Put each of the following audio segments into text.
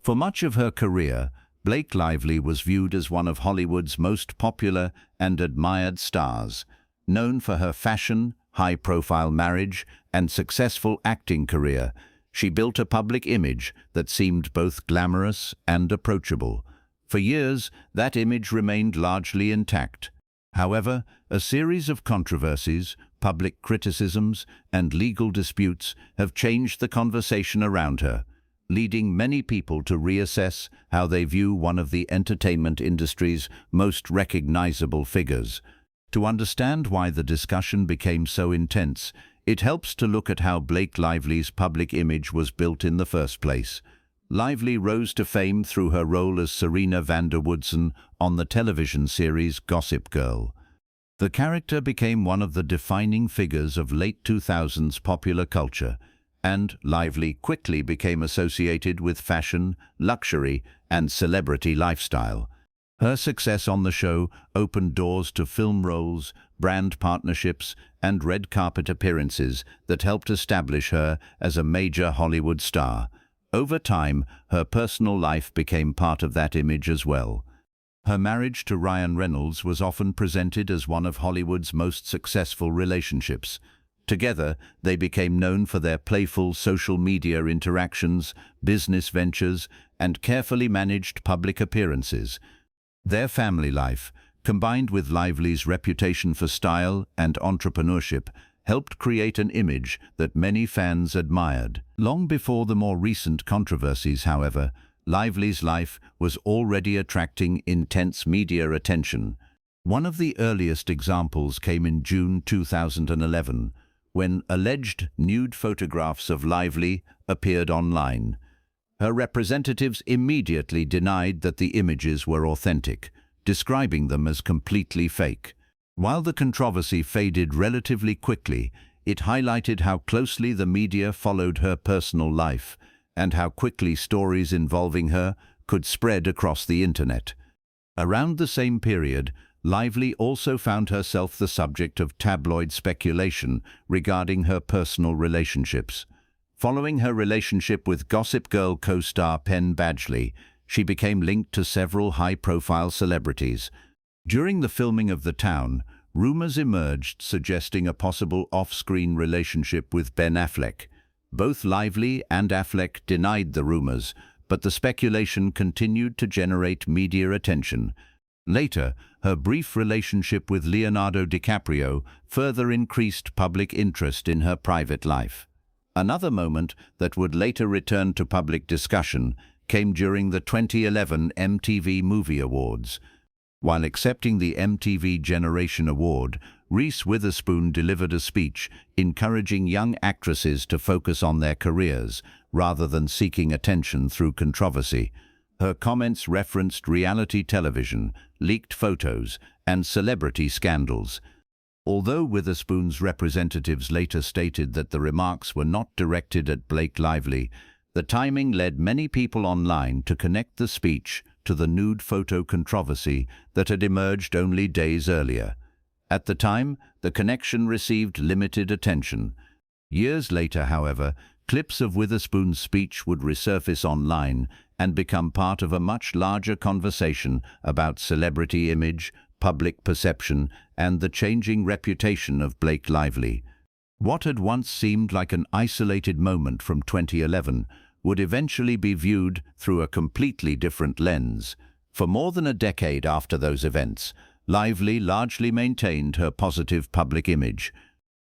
For much of her career, Blake Lively was viewed as one of Hollywood's most popular and admired stars. Known for her fashion, high-profile marriage, and successful acting career, she built a public image that seemed both glamorous and approachable. For years, that image remained largely intact. However, a series of controversies, public criticisms, and legal disputes have changed the conversation around her, leading many people to reassess how they view one of the entertainment industry's most recognizable figures. To understand why the discussion became so intense, it helps to look at how Blake Lively's public image was built in the first place. Lively rose to fame through her role as Serena van der Woodsen on the television series Gossip Girl. The character became one of the defining figures of late 2000s popular culture, and Lively quickly became associated with fashion, luxury, and celebrity lifestyle. Her success on the show opened doors to film roles, brand partnerships, and red carpet appearances that helped establish her as a major Hollywood star. Over time, her personal life became part of that image as well. Her marriage to Ryan Reynolds was often presented as one of Hollywood's most successful relationships. Together, they became known for their playful social media interactions, business ventures, and carefully managed public appearances. Their family life, combined with Lively's reputation for style and entrepreneurship, helped create an image that many fans admired. Long before the more recent controversies, however, Lively's life was already attracting intense media attention. One of the earliest examples came in June 2011, when alleged nude photographs of Lively appeared online. Her representatives immediately denied that the images were authentic, describing them as completely fake. While the controversy faded relatively quickly, it highlighted how closely the media followed her personal life and how quickly stories involving her could spread across the internet. Around the same period, Lively also found herself the subject of tabloid speculation regarding her personal relationships. Following her relationship with Gossip Girl co-star Penn Badgley, she became linked to several high-profile celebrities. During the filming of The Town, rumors emerged suggesting a possible off-screen relationship with Ben Affleck. Both Lively and Affleck denied the rumors, but the speculation continued to generate media attention. Later, her brief relationship with Leonardo DiCaprio further increased public interest in her private life. Another moment that would later return to public discussion came during the 2011 MTV Movie Awards. While accepting the MTV Generation Award, Reese Witherspoon delivered a speech encouraging young actresses to focus on their careers rather than seeking attention through controversy. Her comments referenced reality television, leaked photos, and celebrity scandals. Although Witherspoon's representatives later stated that the remarks were not directed at Blake Lively, the timing led many people online to connect the speech to the nude photo controversy that had emerged only days earlier. At the time, the connection received limited attention. Years later, however, clips of Witherspoon's speech would resurface online and become part of a much larger conversation about celebrity image, public perception, and the changing reputation of Blake Lively. What had once seemed like an isolated moment from 2011 would eventually be viewed through a completely different lens. For more than a decade after those events, Lively largely maintained her positive public image.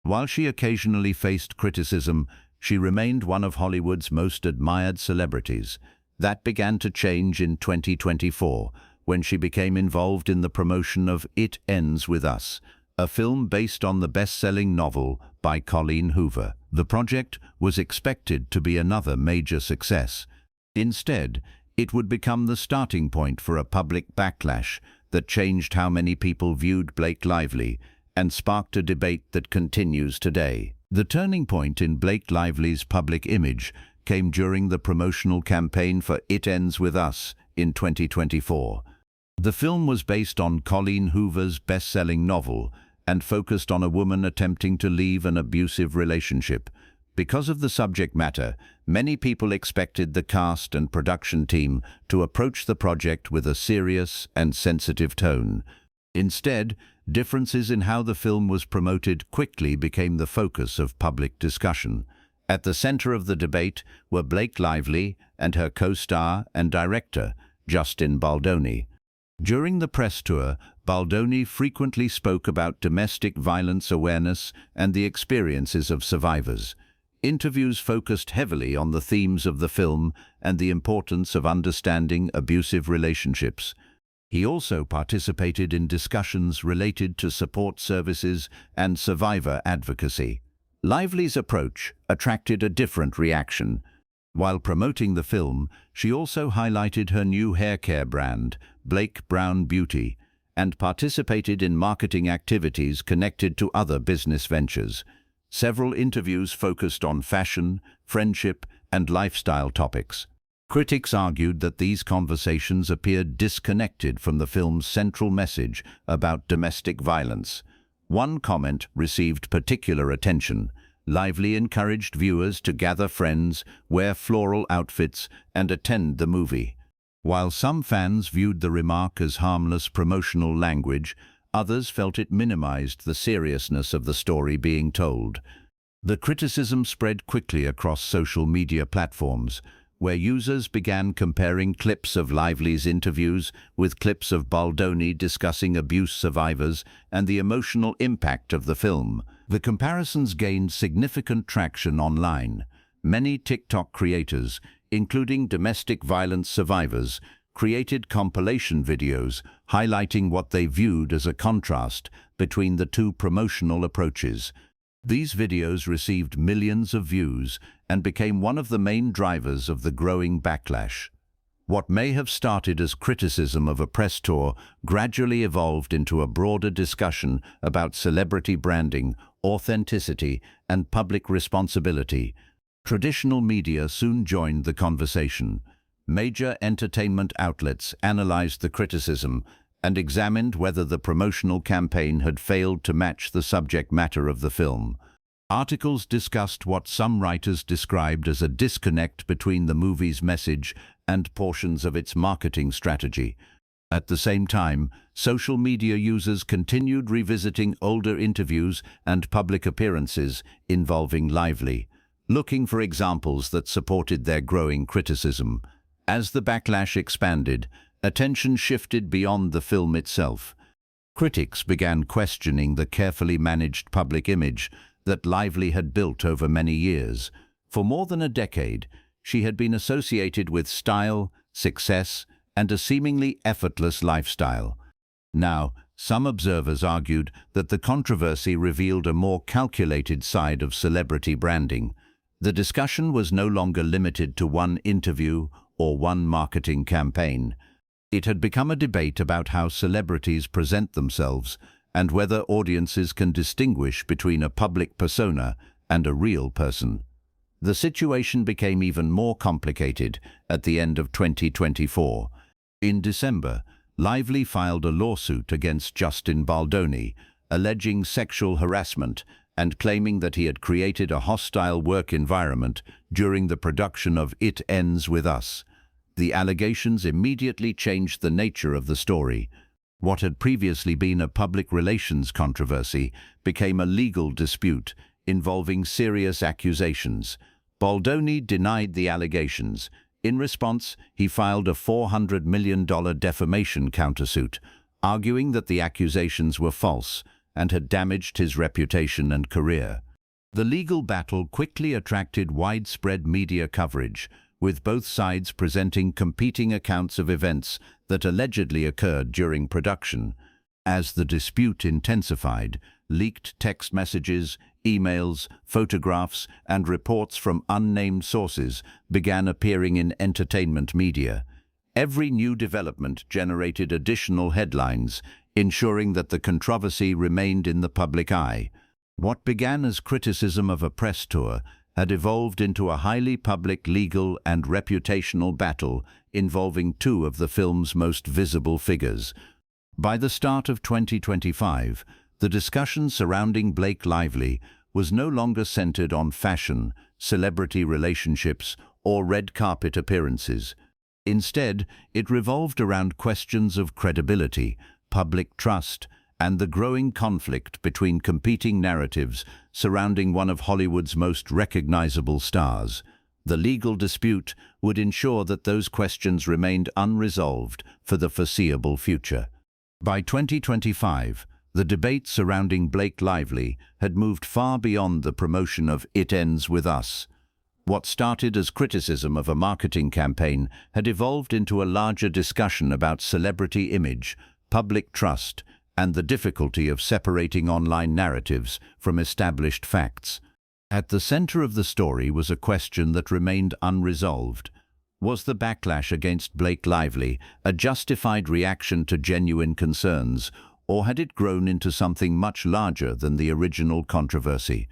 While she occasionally faced criticism, she remained one of Hollywood's most admired celebrities. That began to change in 2024, when she became involved in the promotion of It Ends With Us, a film based on the best-selling novel by Colleen Hoover. The project was expected to be another major success. Instead, it would become the starting point for a public backlash that changed how many people viewed Blake Lively and sparked a debate that continues today. The turning point in Blake Lively's public image came during the promotional campaign for It Ends With Us in 2024. The film was based on Colleen Hoover's best-selling novel and focused on a woman attempting to leave an abusive relationship. Because of the subject matter, many people expected the cast and production team to approach the project with a serious and sensitive tone. Instead, differences in how the film was promoted quickly became the focus of public discussion. At the center of the debate were Blake Lively and her co-star and director, Justin Baldoni. During the press tour, Baldoni frequently spoke about domestic violence awareness and the experiences of survivors. Interviews focused heavily on the themes of the film and the importance of understanding abusive relationships. He also participated in discussions related to support services and survivor advocacy. Lively's approach attracted a different reaction. While promoting the film, she also highlighted her new hair care brand, Blake Brown Beauty, and participated in marketing activities connected to other business ventures. Several interviews focused on fashion, friendship, and lifestyle topics. Critics argued that these conversations appeared disconnected from the film's central message about domestic violence. One comment received particular attention. Lively encouraged viewers to gather friends, wear floral outfits, and attend the movie. While some fans viewed the remark as harmless promotional language, others felt it minimized the seriousness of the story being told. The criticism spread quickly across social media platforms, where users began comparing clips of Lively's interviews with clips of Baldoni discussing abuse survivors and the emotional impact of the film. The comparisons gained significant traction online. Many TikTok creators, including domestic violence survivors, created compilation videos highlighting what they viewed as a contrast between the two promotional approaches. These videos received millions of views and became one of the main drivers of the growing backlash. What may have started as criticism of a press tour gradually evolved into a broader discussion about celebrity branding, authenticity, and public responsibility. Traditional media soon joined the conversation. Major entertainment outlets analyzed the criticism and examined whether the promotional campaign had failed to match the subject matter of the film. Articles discussed what some writers described as a disconnect between the movie's message and portions of its marketing strategy. At the same time, social media users continued revisiting older interviews and public appearances involving Lively, looking for examples that supported their growing criticism. As the backlash expanded, attention shifted beyond the film itself. Critics began questioning the carefully managed public image that Lively had built over many years. For more than a decade, she had been associated with style, success, and a seemingly effortless lifestyle. Now, some observers argued that the controversy revealed a more calculated side of celebrity branding. The discussion was no longer limited to one interview or one marketing campaign. It had become a debate about how celebrities present themselves and whether audiences can distinguish between a public persona and a real person. The situation became even more complicated at the end of 2024. In December, Lively filed a lawsuit against Justin Baldoni, alleging sexual harassment and claiming that he had created a hostile work environment during the production of It Ends With Us. The allegations immediately changed the nature of the story. What had previously been a public relations controversy became a legal dispute involving serious accusations. Baldoni denied the allegations. In response, he filed a $400 million defamation countersuit, arguing that the accusations were false and had damaged his reputation and career. The legal battle quickly attracted widespread media coverage, with both sides presenting competing accounts of events that allegedly occurred during production. As the dispute intensified, leaked text messages, emails, photographs, and reports from unnamed sources began appearing in entertainment media. Every new development generated additional headlines, ensuring that the controversy remained in the public eye. What began as criticism of a press tour had evolved into a highly public legal and reputational battle involving two of the film's most visible figures. By the start of 2025, the discussion surrounding Blake Lively was no longer centered on fashion, celebrity relationships, or red carpet appearances. Instead, it revolved around questions of credibility, public trust, and the growing conflict between competing narratives surrounding one of Hollywood's most recognizable stars. The legal dispute would ensure that those questions remained unresolved for the foreseeable future. By 2025, the debate surrounding Blake Lively had moved far beyond the promotion of "It Ends With Us." What started as criticism of a marketing campaign had evolved into a larger discussion about celebrity image, public trust, and the difficulty of separating online narratives from established facts. At the center of the story was a question that remained unresolved. Was the backlash against Blake Lively a justified reaction to genuine concerns, or had it grown into something much larger than the original controversy?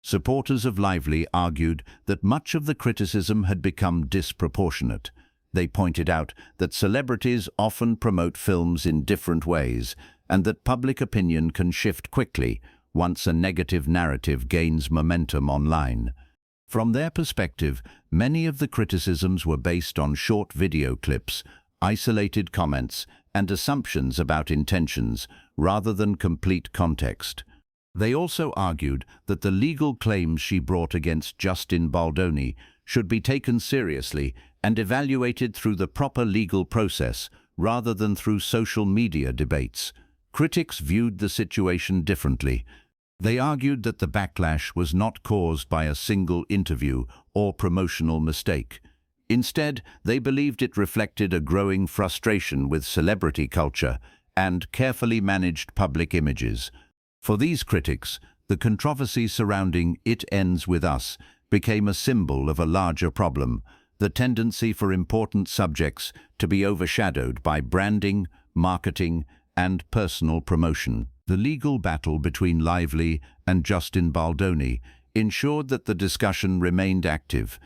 Supporters of Lively argued that much of the criticism had become disproportionate. They pointed out that celebrities often promote films in different ways, and that public opinion can shift quickly once a negative narrative gains momentum online. From their perspective, many of the criticisms were based on short video clips, isolated comments, and assumptions about intentions, rather than complete context. They also argued that the legal claims she brought against Justin Baldoni should be taken seriously and evaluated through the proper legal process, rather than through social media debates. Critics viewed the situation differently. They argued that the backlash was not caused by a single interview or promotional mistake. Instead, they believed it reflected a growing frustration with celebrity culture and carefully managed public images. For these critics, the controversy surrounding "It Ends With Us" became a symbol of a larger problem, the tendency for important subjects to be overshadowed by branding, marketing, and personal promotion. The legal battle between Lively and Justin Baldoni ensured that the discussion remained active.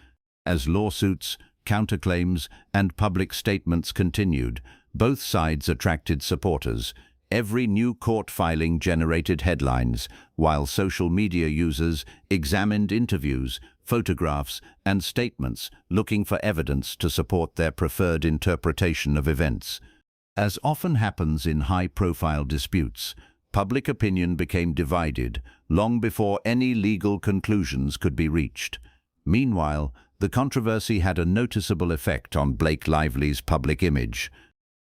As lawsuits, counterclaims, and public statements continued, both sides attracted supporters. Every new court filing generated headlines, while social media users examined interviews, photographs, and statements, looking for evidence to support their preferred interpretation of events. As often happens in high-profile disputes, public opinion became divided long before any legal conclusions could be reached. Meanwhile, the controversy had a noticeable effect on Blake Lively's public image.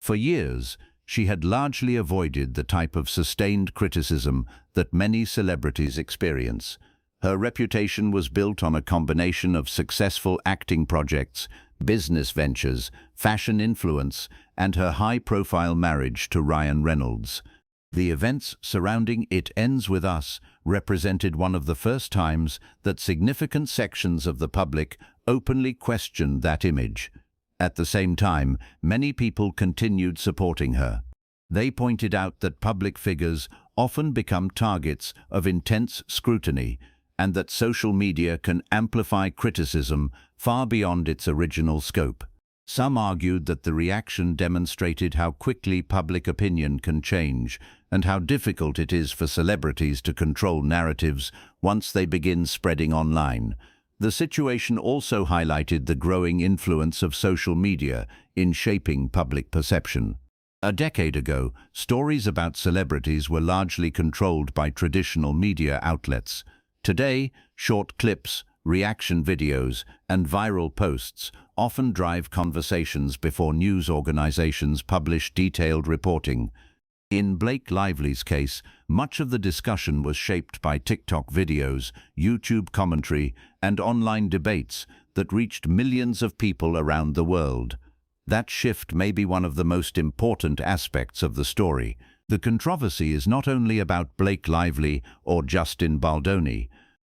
For years, she had largely avoided the type of sustained criticism that many celebrities experience. Her reputation was built on a combination of successful acting projects, business ventures, fashion influence, and her high-profile marriage to Ryan Reynolds. The events surrounding "It Ends With Us" represented one of the first times that significant sections of the public openly questioned that image. At the same time, many people continued supporting her. They pointed out that public figures often become targets of intense scrutiny, and that social media can amplify criticism far beyond its original scope. Some argued that the reaction demonstrated how quickly public opinion can change and how difficult it is for celebrities to control narratives once they begin spreading online. The situation also highlighted the growing influence of social media in shaping public perception. A decade ago, stories about celebrities were largely controlled by traditional media outlets. Today, short clips, reaction videos, and viral posts often drive conversations before news organizations publish detailed reporting. In Blake Lively's case, much of the discussion was shaped by TikTok videos, YouTube commentary, and online debates that reached millions of people around the world. That shift may be one of the most important aspects of the story. The controversy is not only about Blake Lively or Justin Baldoni.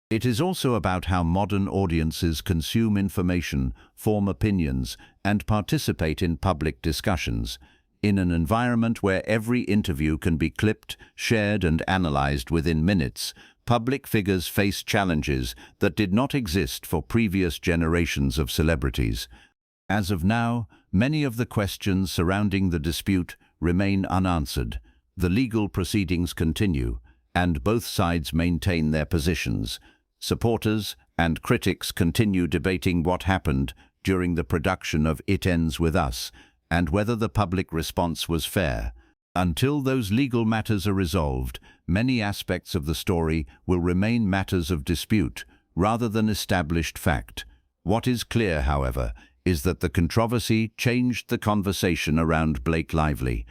It is also about how modern audiences consume information, form opinions, and participate in public discussions. In an environment where every interview can be clipped, shared, and analyzed within minutes, public figures face challenges that did not exist for previous generations of celebrities. As of now, many of the questions surrounding the dispute remain unanswered. The legal proceedings continue, and both sides maintain their positions. Supporters and critics continue debating what happened during the production of It Ends With Us and whether the public response was fair. Until those legal matters are resolved, many aspects of the story will remain matters of dispute rather than established fact. What is clear, however, is that the controversy changed the conversation around Blake Lively.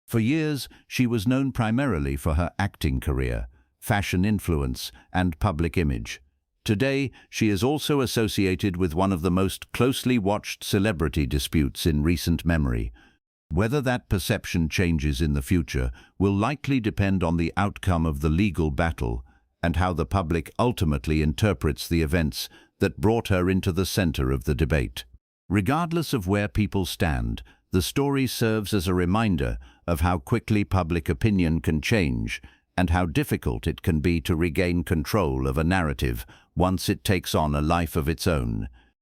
For years, she was known primarily for her acting career, fashion influence, and public image. Today, she is also associated with one of the most closely watched celebrity disputes in recent memory. Whether that perception changes in the future will likely depend on the outcome of the legal battle and how the public ultimately interprets the events that brought her into the center of the debate. Regardless of where people stand, the story serves as a reminder of how quickly public opinion can change and how difficult it can be to regain control of a narrative once it takes on a life of its own.